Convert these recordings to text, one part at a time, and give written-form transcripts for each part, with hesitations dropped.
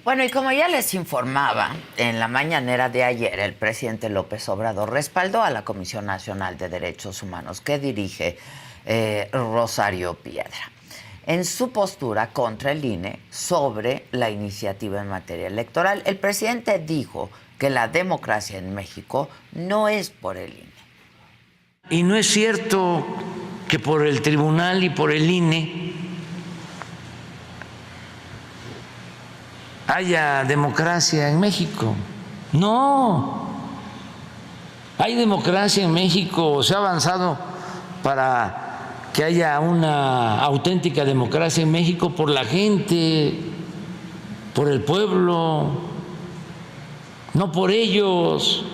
Bueno, y como ya les informaba, en la mañanera de ayer el presidente López Obrador respaldó a la Comisión Nacional de Derechos Humanos que dirige Rosario Piedra en su postura contra el INE sobre la iniciativa en materia electoral. El presidente dijo que la democracia en México no es por el INE. Y no es cierto que por el tribunal y por el INE haya democracia en México. No, hay democracia en México, se ha avanzado para que haya una auténtica democracia en México por la gente, por el pueblo, no por ellos.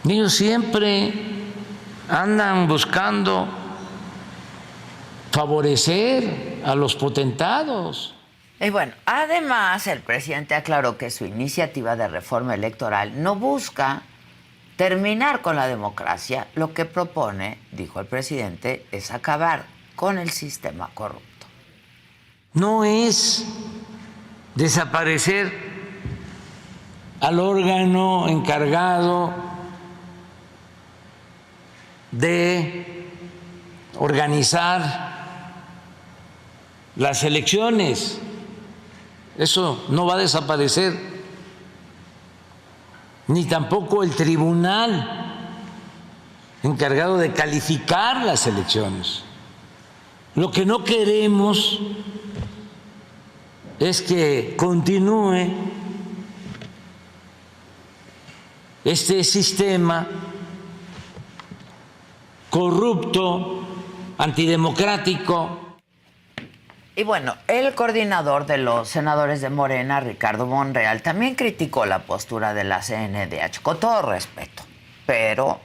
Ellos siempre andan buscando favorecer a los potentados. Y bueno, además el presidente aclaró que su iniciativa de reforma electoral no busca terminar con la democracia. Lo que propone, dijo el presidente, es acabar con el sistema corrupto. No es desaparecer al órgano encargado de organizar las elecciones. Eso no va a desaparecer. Ni tampoco el tribunal encargado de calificar las elecciones. Lo que no queremos es que continúe este sistema corrupto, antidemocrático. Y bueno, el coordinador de los senadores de Morena, Ricardo Monreal, también criticó la postura de la CNDH, con todo respeto, pero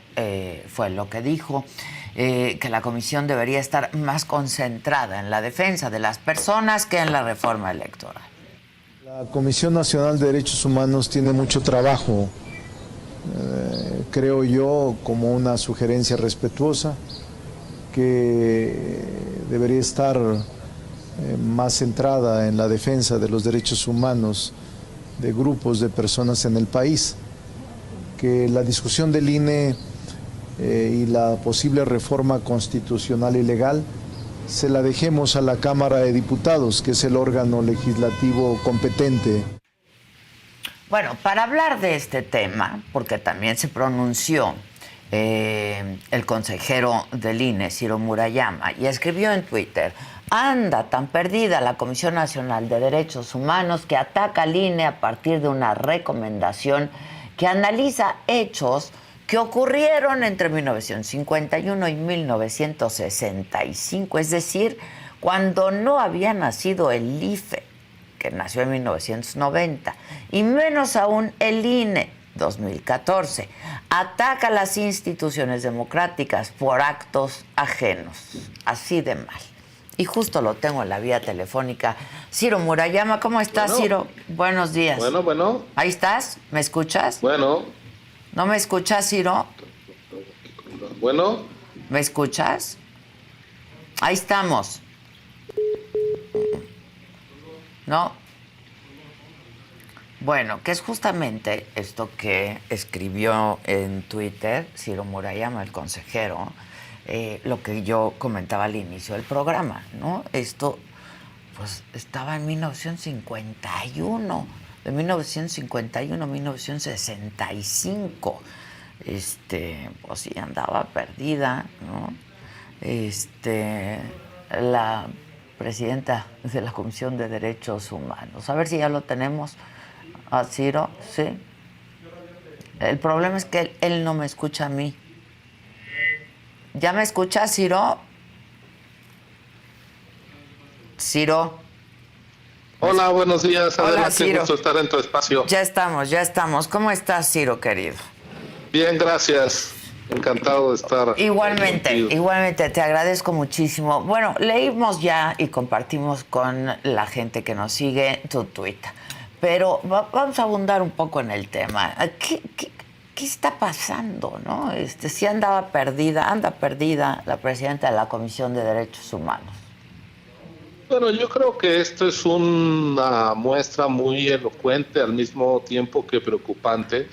fue lo que dijo, que la comisión debería estar más concentrada en la defensa de las personas que en la reforma electoral. La Comisión Nacional de Derechos Humanos tiene mucho trabajo, creo yo, como una sugerencia respetuosa, que debería estar más centrada en la defensa de los derechos humanos de grupos de personas en el país, que la discusión del INE y la posible reforma constitucional y legal se la dejemos a la Cámara de Diputados, que es el órgano legislativo competente. Bueno, para hablar de este tema, porque también se pronunció el consejero del INE, Ciro Murayama, y escribió en Twitter: anda tan perdida la Comisión Nacional de Derechos Humanos que ataca al INE a partir de una recomendación que analiza hechos que ocurrieron entre 1951 y 1965, es decir, cuando no había nacido el IFE, que nació en 1990, y menos aún el INE, 2014. Ataca a las instituciones democráticas por actos ajenos, así de mal. Y justo lo tengo en la vía telefónica. Ciro Murayama, ¿cómo estás, bueno, Ciro? Buenos días. Bueno. ¿Ahí estás? ¿Me escuchas? Bueno. ¿No me escuchas, Ciro? Bueno. ¿Me escuchas? Ahí estamos. ¿No? Bueno, que es justamente esto que escribió en Twitter Ciro Murayama, el consejero, lo que yo comentaba al inicio del programa, ¿no? Esto, pues, estaba en 1951, de 1951 a 1965. Pues sí, andaba perdida, ¿no? La presidenta de la Comisión de Derechos Humanos. A ver si ya lo tenemos. A Ciro, sí. El problema es que él no me escucha a mí. ¿Ya me escucha, Ciro? Ciro. Hola, buenos días. Hola, Adelante, Ciro. gusto estar en tu espacio. Ya estamos. ¿Cómo estás, Ciro, querido? Bien, gracias. Encantado de estar. Igualmente, te agradezco muchísimo. Bueno, leímos ya y compartimos con la gente que nos sigue tu tuit. Pero vamos a abundar un poco en el tema. ¿Qué está pasando, no? Si anda perdida la presidenta de la Comisión de Derechos Humanos. Bueno, yo creo que esto es una muestra muy elocuente, al mismo tiempo que preocupante,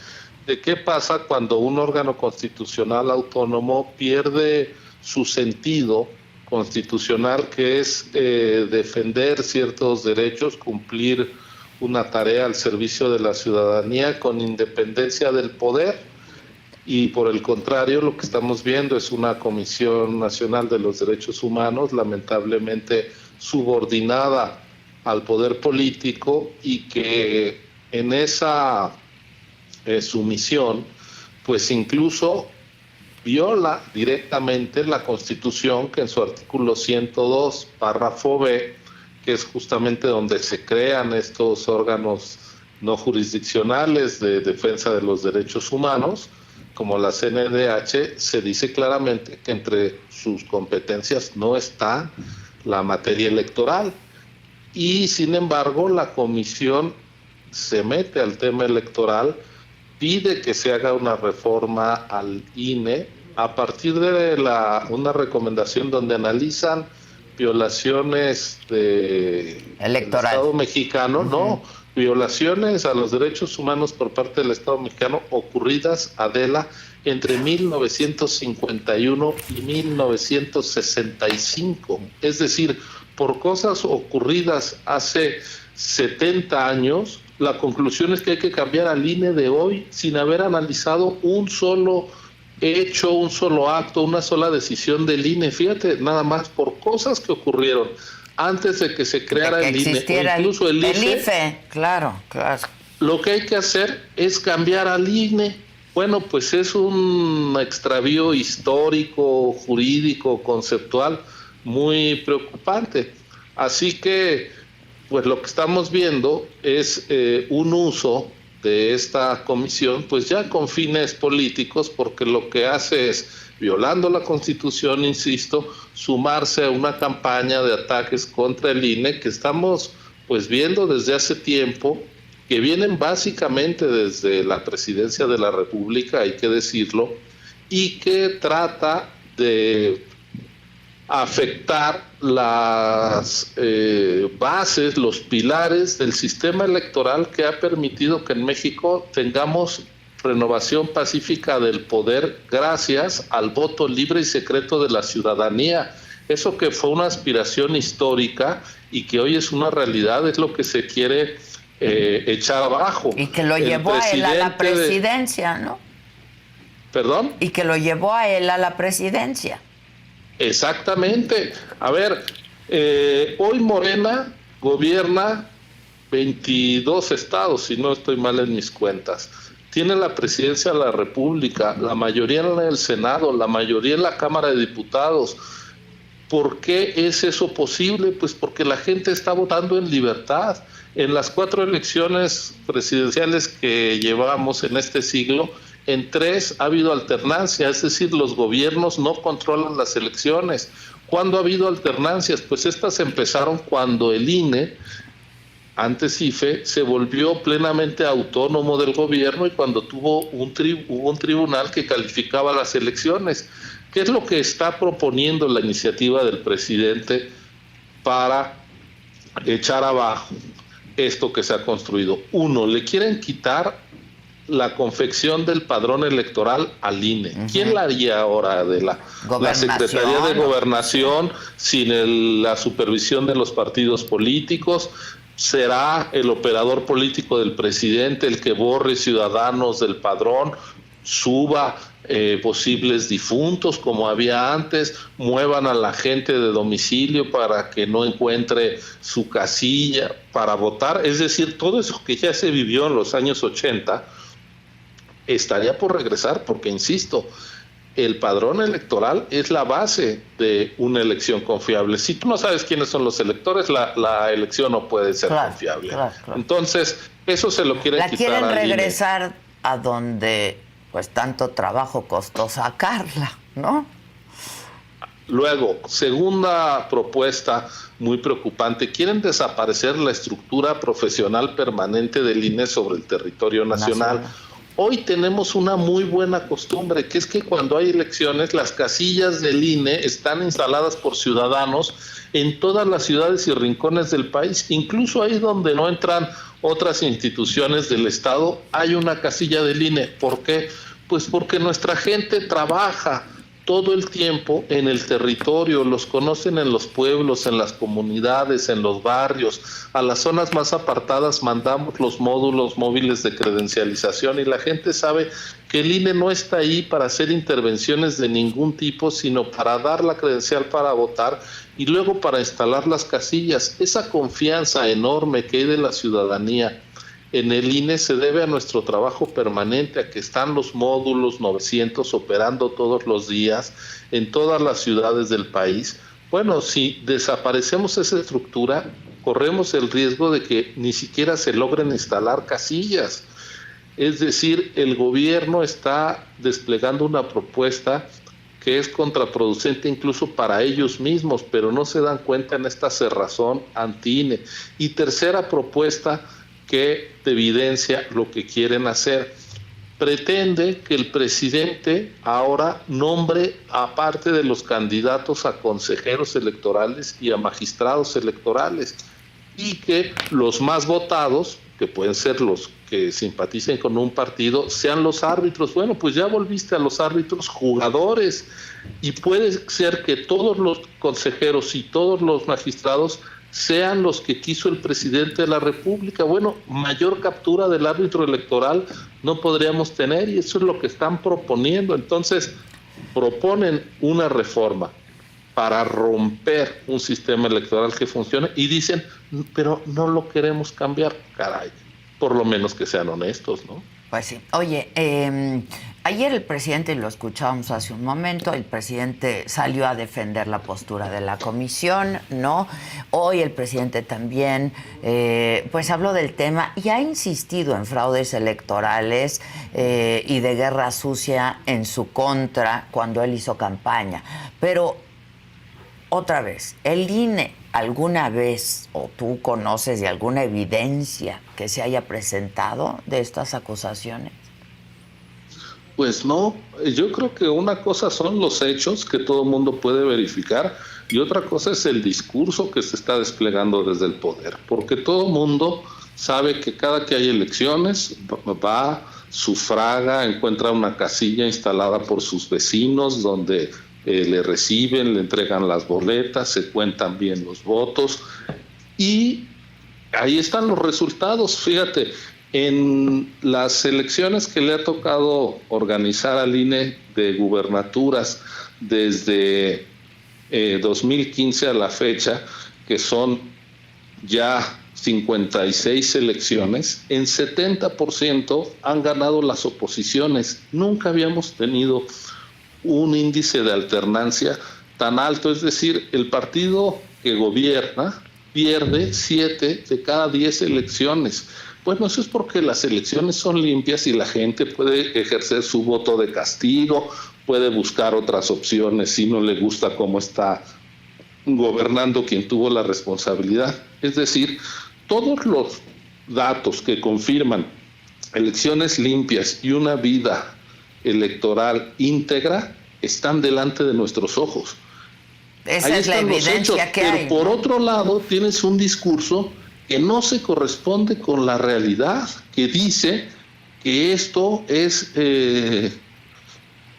de qué pasa cuando un órgano constitucional autónomo pierde su sentido constitucional, que es defender ciertos derechos, cumplir una tarea al servicio de la ciudadanía con independencia del poder. Y por el contrario, lo que estamos viendo es una Comisión Nacional de los Derechos Humanos, lamentablemente subordinada al poder político, y que en esa sumisión, pues incluso viola directamente la Constitución, que en su artículo 102, párrafo B, que es justamente donde se crean estos órganos no jurisdiccionales de defensa de los derechos humanos, como la CNDH, se dice claramente que entre sus competencias no está la materia electoral. Y sin embargo, la comisión se mete al tema electoral, pide que se haga una reforma al INE a partir de una recomendación donde analizan violaciones del Estado mexicano, no, violaciones a los derechos humanos por parte del Estado mexicano ocurridas, Adela, entre 1951 y 1965. Es decir, por cosas ocurridas hace 70 años, la conclusión es que hay que cambiar al INE de hoy sin haber analizado un solo hecho, un solo acto, una sola decisión del INE. Fíjate, nada más por cosas que ocurrieron antes de que se creara el INE, o incluso el IFE. Claro. Lo que hay que hacer es cambiar al INE. Bueno, pues es un extravío histórico, jurídico, conceptual muy preocupante. Así que, pues lo que estamos viendo es un uso de esta comisión, pues ya con fines políticos, porque lo que hace es, violando la Constitución, insisto, sumarse a una campaña de ataques contra el INE que estamos pues viendo desde hace tiempo, que vienen básicamente desde la Presidencia de la República, hay que decirlo, y que trata de afectar las bases, los pilares del sistema electoral que ha permitido que en México tengamos renovación pacífica del poder gracias al voto libre y secreto de la ciudadanía. Eso que fue una aspiración histórica y que hoy es una realidad, es lo que se quiere echar abajo. Y que lo llevó a él a la presidencia, ¿no? ¿Perdón? Y que lo llevó a él a la presidencia. Exactamente. A ver, hoy Morena gobierna 22 estados, si no estoy mal en mis cuentas. Tiene la presidencia de la República, la mayoría en el Senado, la mayoría en la Cámara de Diputados. ¿Por qué es eso posible? Pues porque la gente está votando en libertad. En las 4 elecciones presidenciales que llevamos en este siglo, en 3 ha habido alternancia, es decir, los gobiernos no controlan las elecciones. ¿Cuándo ha habido alternancias? Pues estas empezaron cuando el INE, antes IFE, se volvió plenamente autónomo del gobierno y cuando hubo un tribunal que calificaba las elecciones. ¿Qué es lo que está proponiendo la iniciativa del presidente para echar abajo esto que se ha construido? Uno, le quieren quitar la confección del padrón electoral al INE. ¿Quién la haría ahora? La Secretaría de Gobernación, sin la supervisión de los partidos políticos. ¿Será el operador político del presidente el que borre ciudadanos del padrón, suba posibles difuntos como había antes, muevan a la gente de domicilio para que no encuentre su casilla para votar? Es decir, todo eso que ya se vivió en los años 80 estaría por regresar, porque insisto, el padrón electoral es la base de una elección confiable. Si tú no sabes quiénes son los electores, la elección no puede ser confiable. Claro. Entonces, eso se lo quieren quitar. La quieren regresar a donde pues tanto trabajo costó sacarla, ¿no? Luego, segunda propuesta muy preocupante, quieren desaparecer la estructura profesional permanente del INE sobre el territorio nacional. hoy tenemos una muy buena costumbre, que es que cuando hay elecciones, las casillas del INE están instaladas por ciudadanos en todas las ciudades y rincones del país, incluso ahí donde no entran otras instituciones del Estado, hay una casilla del INE. ¿Por qué? Pues porque nuestra gente trabaja todo el tiempo en el territorio, los conocen en los pueblos, en las comunidades, en los barrios. A las zonas más apartadas mandamos los módulos móviles de credencialización y la gente sabe que el INE no está ahí para hacer intervenciones de ningún tipo, sino para dar la credencial para votar y luego para instalar las casillas. Esa confianza enorme que hay de la ciudadanía en el INE se debe a nuestro trabajo permanente, a que están los módulos 900 operando todos los días en todas las ciudades del país. Bueno, si desaparecemos esa estructura, corremos el riesgo de que ni siquiera se logren instalar casillas. Es decir, el gobierno está desplegando una propuesta que es contraproducente incluso para ellos mismos, pero no se dan cuenta en esta cerrazón anti-INE. Y tercera propuesta que evidencia lo que quieren hacer. Pretende que el presidente ahora nombre, aparte de los candidatos, a consejeros electorales y a magistrados electorales, y que los más votados, que pueden ser los que simpaticen con un partido, sean los árbitros. Bueno, pues ya volviste a los árbitros jugadores, y puede ser que todos los consejeros y todos los magistrados sean los que quiso el presidente de la República. Bueno, mayor captura del árbitro electoral no podríamos tener, y eso es lo que están proponiendo. Entonces, proponen una reforma para romper un sistema electoral que funcione y dicen, pero no lo queremos cambiar. Caray, por lo menos que sean honestos, ¿no? Pues sí. Oye, ayer el presidente, lo escuchábamos hace un momento, el presidente salió a defender la postura de la comisión, ¿no? Hoy el presidente también, pues habló del tema y ha insistido en fraudes electorales y de guerra sucia en su contra cuando él hizo campaña. Pero, otra vez, ¿el INE alguna vez, o tú conoces de alguna evidencia que se haya presentado de estas acusaciones? Pues no, yo creo que una cosa son los hechos que todo el mundo puede verificar y otra cosa es el discurso que se está desplegando desde el poder, porque todo el mundo sabe que cada que hay elecciones va, sufraga, encuentra una casilla instalada por sus vecinos donde le reciben, le entregan las boletas, se cuentan bien los votos y ahí están los resultados. Fíjate, en las elecciones que le ha tocado organizar al INE de gubernaturas desde 2015 a la fecha, que son ya 56 elecciones, en 70% han ganado las oposiciones. Nunca habíamos tenido un índice de alternancia tan alto, es decir, el partido que gobierna pierde 7 de cada 10 elecciones. Bueno, eso es porque las elecciones son limpias y la gente puede ejercer su voto de castigo, puede buscar otras opciones si no le gusta cómo está gobernando quien tuvo la responsabilidad. Es decir, todos los datos que confirman elecciones limpias y una vida electoral íntegra están delante de nuestros ojos. Esa es la evidencia que hay. Pero por otro lado, tienes un discurso que no se corresponde con la realidad, que dice que esto es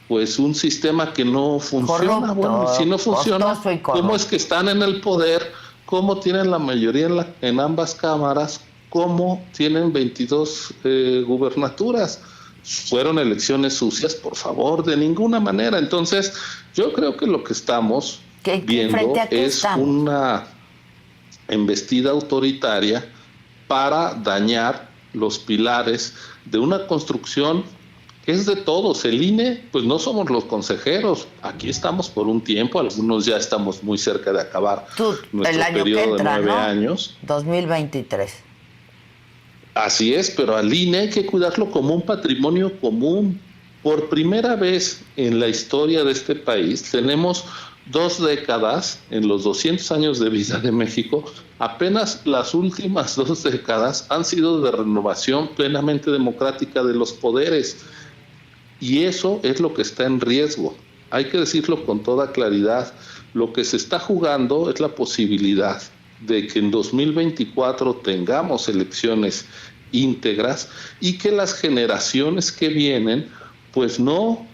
pues un sistema que no funciona. Corrupto, bueno, si no funciona, ¿cómo es que están en el poder? ¿Cómo tienen la mayoría en ambas cámaras? ¿Cómo tienen 22 gubernaturas? ¿Fueron elecciones sucias? Por favor, de ninguna manera. Entonces, yo creo que lo que estamos viendo es una embestida autoritaria para dañar los pilares de una construcción que es de todos. El INE, pues no somos los consejeros, aquí estamos por un tiempo, algunos ya estamos muy cerca de acabar nuestro periodo de 9 años. 2023. Así es, pero al INE hay que cuidarlo como un patrimonio común. Por primera vez en la historia de este país tenemos 2 décadas, en los 200 años de vida de México, apenas las últimas 2 décadas han sido de renovación plenamente democrática de los poderes. Y eso es lo que está en riesgo. Hay que decirlo con toda claridad. Lo que se está jugando es la posibilidad de que en 2024 tengamos elecciones íntegras y que las generaciones que vienen pues no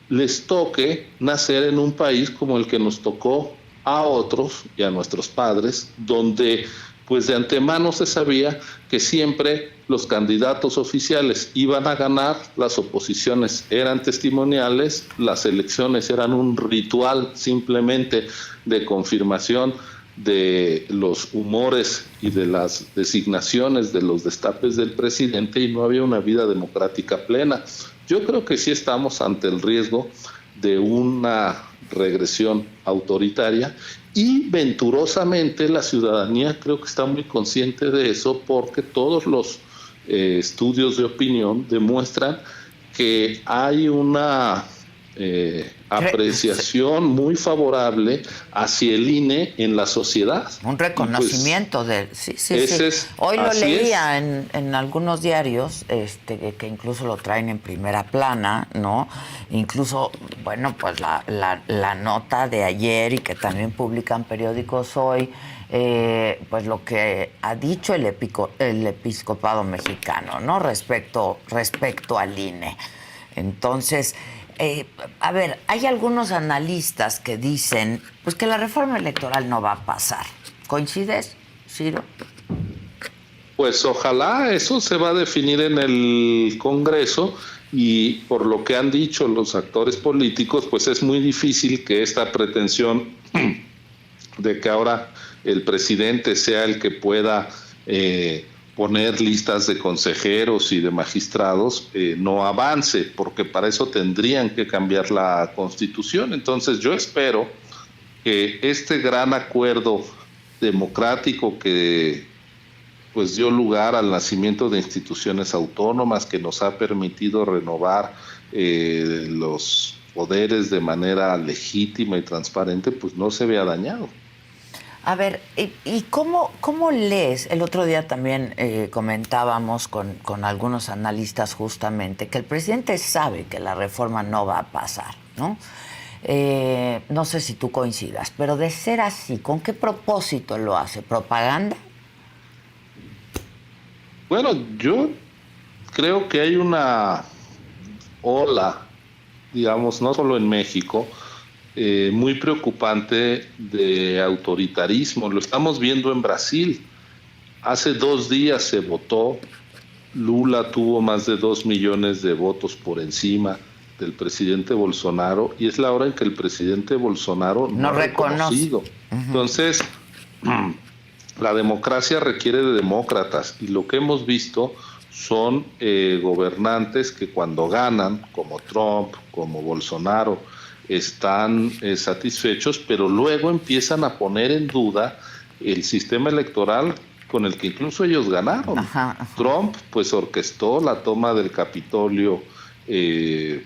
les toque nacer en un país como el que nos tocó a otros y a nuestros padres, donde pues de antemano se sabía que siempre los candidatos oficiales iban a ganar, las oposiciones eran testimoniales, las elecciones eran un ritual simplemente de confirmación de los humores y de las designaciones de los destapes del presidente, y no había una vida democrática plena. Yo creo que sí estamos ante el riesgo de una regresión autoritaria, y venturosamente la ciudadanía creo que está muy consciente de eso, porque todos los estudios de opinión demuestran que hay una apreciación muy favorable hacia el INE en la sociedad. Un reconocimiento de... Sí. Hoy lo leía en algunos diarios, que incluso lo traen en primera plana, ¿no? Incluso, bueno, pues la nota de ayer, y que también publican periódicos hoy, pues lo que ha dicho el episcopado mexicano, ¿no? Respecto al INE. Entonces... a ver, hay algunos analistas que dicen pues que la reforma electoral no va a pasar. ¿Coincides, Ciro? Pues ojalá. Eso se va a definir en el Congreso, y por lo que han dicho los actores políticos, pues es muy difícil que esta pretensión de que ahora el presidente sea el que pueda poner listas de consejeros y de magistrados no avance, porque para eso tendrían que cambiar la Constitución. Entonces yo espero que este gran acuerdo democrático que pues dio lugar al nacimiento de instituciones autónomas, que nos ha permitido renovar los poderes de manera legítima y transparente, pues no se vea dañado. A ver, ¿y cómo lees? El otro día también comentábamos con algunos analistas justamente que el presidente sabe que la reforma no va a pasar, ¿no? No sé si tú coincidas, pero de ser así, ¿con qué propósito lo hace? ¿Propaganda? Bueno, yo creo que hay una ola, digamos, no solo en México, muy preocupante de autoritarismo. Lo estamos viendo en Brasil. Hace 2 días se votó. Lula tuvo más de 2 millones de votos por encima del presidente Bolsonaro, y es la hora en que el presidente Bolsonaro no ha reconocido. Entonces, la democracia requiere de demócratas, y lo que hemos visto son gobernantes que cuando ganan, como Trump, como Bolsonaro, están satisfechos, pero luego empiezan a poner en duda el sistema electoral con el que incluso ellos ganaron. Ajá. Trump pues orquestó la toma del Capitolio en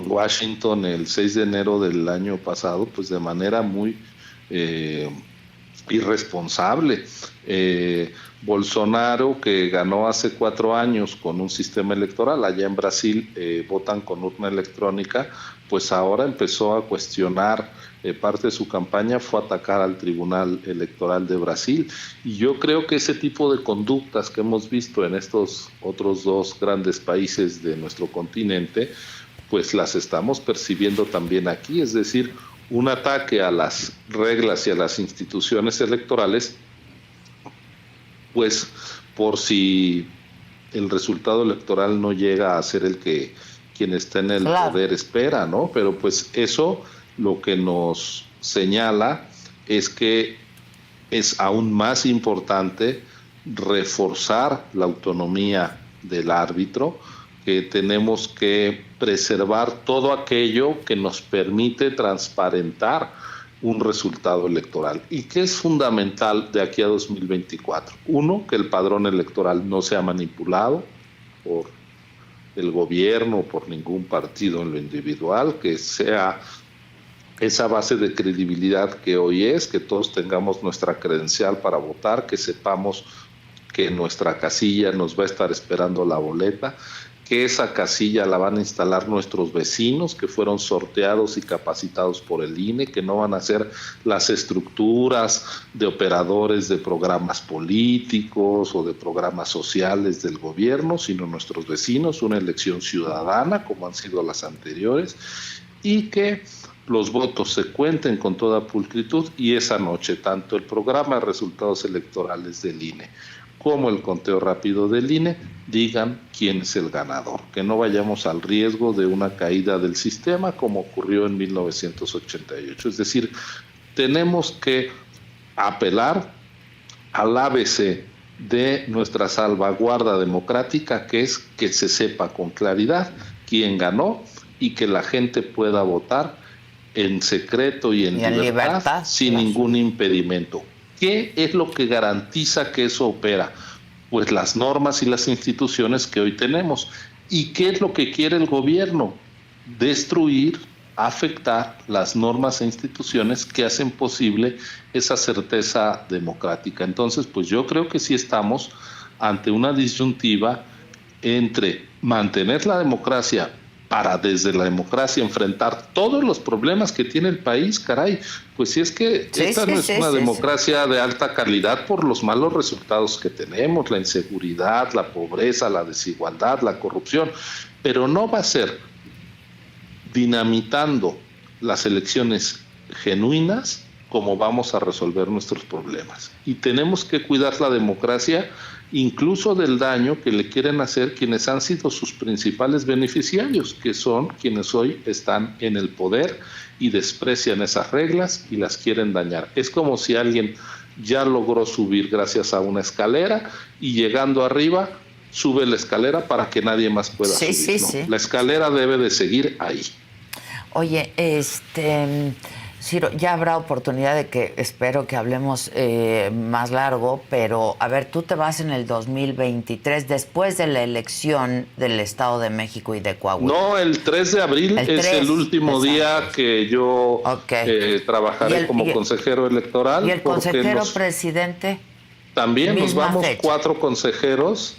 Washington el 6 de enero del año pasado, pues de manera muy irresponsable. Bolsonaro, que ganó hace 4 años con un sistema electoral, allá en Brasil votan con urna electrónica, pues ahora empezó a cuestionar, parte de su campaña fue atacar al Tribunal Electoral de Brasil, y yo creo que ese tipo de conductas que hemos visto en estos otros 2 grandes países de nuestro continente, pues las estamos percibiendo también aquí, es decir, un ataque a las reglas y a las instituciones electorales, pues por si el resultado electoral no llega a ser el que quien está en el poder espera, ¿no? Pero pues eso lo que nos señala es que es aún más importante reforzar la autonomía del árbitro, que tenemos que preservar todo aquello que nos permite transparentar un resultado electoral, y que es fundamental de aquí a 2024. 1, que el padrón electoral no sea manipulado por el gobierno o por ningún partido en lo individual, que sea esa base de credibilidad que hoy es, que todos tengamos nuestra credencial para votar, que sepamos que en nuestra casilla nos va a estar esperando la boleta, que esa casilla la van a instalar nuestros vecinos que fueron sorteados y capacitados por el INE, que no van a ser las estructuras de operadores de programas políticos o de programas sociales del gobierno, sino nuestros vecinos, una elección ciudadana como han sido las anteriores, y que los votos se cuenten con toda pulcritud y esa noche tanto el programa de resultados electorales del INE como el conteo rápido del INE digan quién es el ganador, que no vayamos al riesgo de una caída del sistema como ocurrió en 1988. Es decir, tenemos que apelar al ABC de nuestra salvaguarda democrática, que es que se sepa con claridad quién ganó y que la gente pueda votar en secreto y en libertad sin ningún impedimento. ¿Qué es lo que garantiza que eso opera? Pues las normas y las instituciones que hoy tenemos. ¿Y qué es lo que quiere el gobierno? Destruir, afectar las normas e instituciones que hacen posible esa certeza democrática. Entonces, pues yo creo que sí estamos ante una disyuntiva entre mantener la democracia para desde la democracia enfrentar todos los problemas que tiene el país, caray, pues si es que esta no es una democracia de alta calidad por los malos resultados que tenemos, la inseguridad, la pobreza, la desigualdad, la corrupción, pero no va a ser dinamitando las elecciones genuinas como vamos a resolver nuestros problemas. Y tenemos que cuidar la democracia incluso del daño que le quieren hacer quienes han sido sus principales beneficiarios, que son quienes hoy están en el poder y desprecian esas reglas y las quieren dañar. Es como si alguien ya logró subir gracias a una escalera y llegando arriba sube la escalera para que nadie más pueda subir. ¿No? La escalera debe de seguir ahí. Oye, Ciro, ya habrá oportunidad de que espero que hablemos más largo, pero a ver, tú te vas en el 2023 después de la elección del Estado de México y de Coahuila. No, el 3 de abril es el último día que yo trabajaré como consejero electoral. ¿Y el consejero presidente? También nos vamos fecha. 4 consejeros.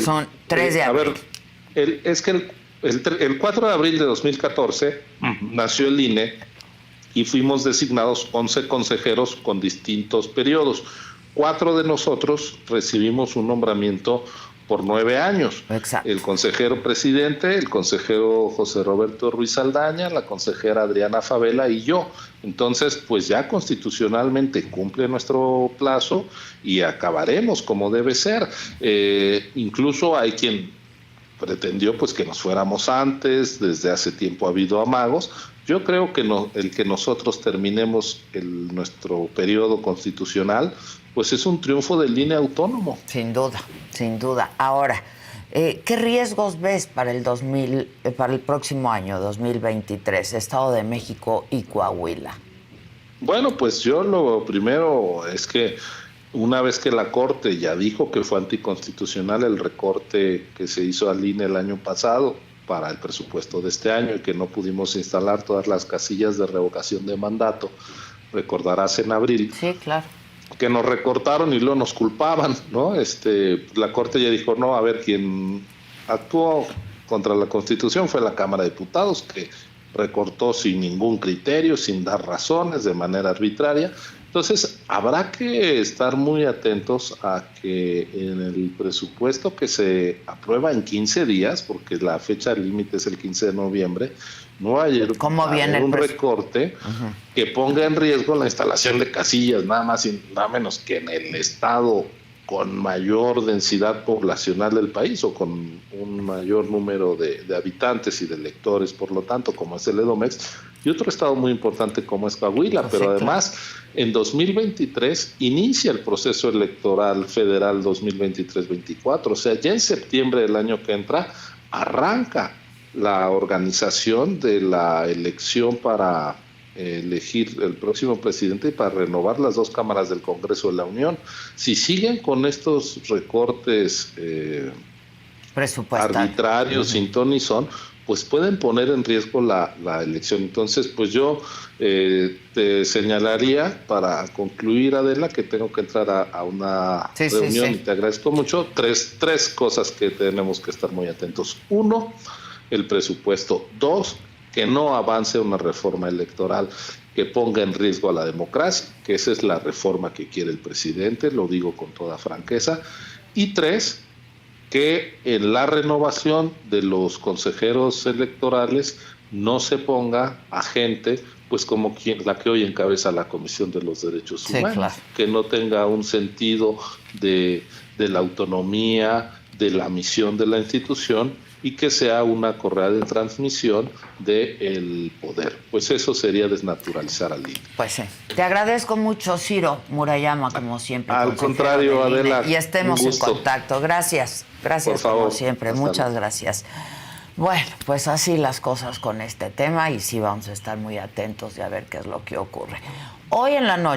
Son 3 de abril. A ver, es que el 4 de abril de 2014 nació el INE y fuimos designados 11 consejeros con distintos periodos. 4 de nosotros recibimos un nombramiento por 9 años. Exacto. El consejero presidente, el consejero José Roberto Ruiz Saldaña, la consejera Adriana Favela y yo. Entonces, pues ya constitucionalmente cumple nuestro plazo y acabaremos como debe ser. Incluso hay quien pretendió pues que nos fuéramos antes, desde hace tiempo ha habido amagos. Yo creo que el que nosotros terminemos nuestro periodo constitucional, pues es un triunfo del INE autónomo. Sin duda, sin duda. Ahora, ¿qué riesgos ves para el próximo año, 2023, Estado de México y Coahuila? Bueno, pues yo lo primero es que una vez que la Corte ya dijo que fue anticonstitucional el recorte que se hizo al INE el año pasado para el presupuesto de este año y que no pudimos instalar todas las casillas de revocación de mandato, recordarás en abril. Sí, claro. Que nos recortaron y luego nos culpaban, ¿no? La Corte ya dijo, no, a ver, quien actuó contra la Constitución fue la Cámara de Diputados, que recortó sin ningún criterio, sin dar razones, de manera arbitraria. Entonces, habrá que estar muy atentos a que en el presupuesto que se aprueba en 15 días, porque la fecha límite es el 15 de noviembre, no haya un recorte que ponga en riesgo la instalación de casillas, nada más y nada menos que en el estado con mayor densidad poblacional del país o con un mayor número de habitantes y de electores, por lo tanto, como es el Edomex, y otro estado muy importante como es Coahuila, pero además en 2023 inicia el proceso electoral federal 2023-24, o sea, ya en septiembre del año que entra arranca la organización de la elección para elegir el próximo presidente y para renovar las 2 cámaras del Congreso de la Unión. Si siguen con estos recortes arbitrarios, sin ton ni son, pues pueden poner en riesgo la elección. Entonces, pues yo te señalaría, para concluir, Adela, que tengo que entrar a una reunión, y te agradezco mucho, tres cosas que tenemos que estar muy atentos. 1, el presupuesto. 2, que no avance una reforma electoral que ponga en riesgo a la democracia, que esa es la reforma que quiere el presidente, lo digo con toda franqueza. Y 3, que en la renovación de los consejeros electorales no se ponga a gente pues como la que hoy encabeza la Comisión de los Derechos Humanos, claro, que no tenga un sentido de la autonomía, de la misión de la institución, y que sea una correa de transmisión del poder. Pues eso sería desnaturalizar al INE. Pues sí. Te agradezco mucho, Ciro Murayama, como siempre. Al contrario, Adela. Y estemos en contacto. Gracias. Gracias, por favor, como siempre. Muchas gracias. Bueno, pues así las cosas con este tema, y sí vamos a estar muy atentos de a ver qué es lo que ocurre. Hoy en la noche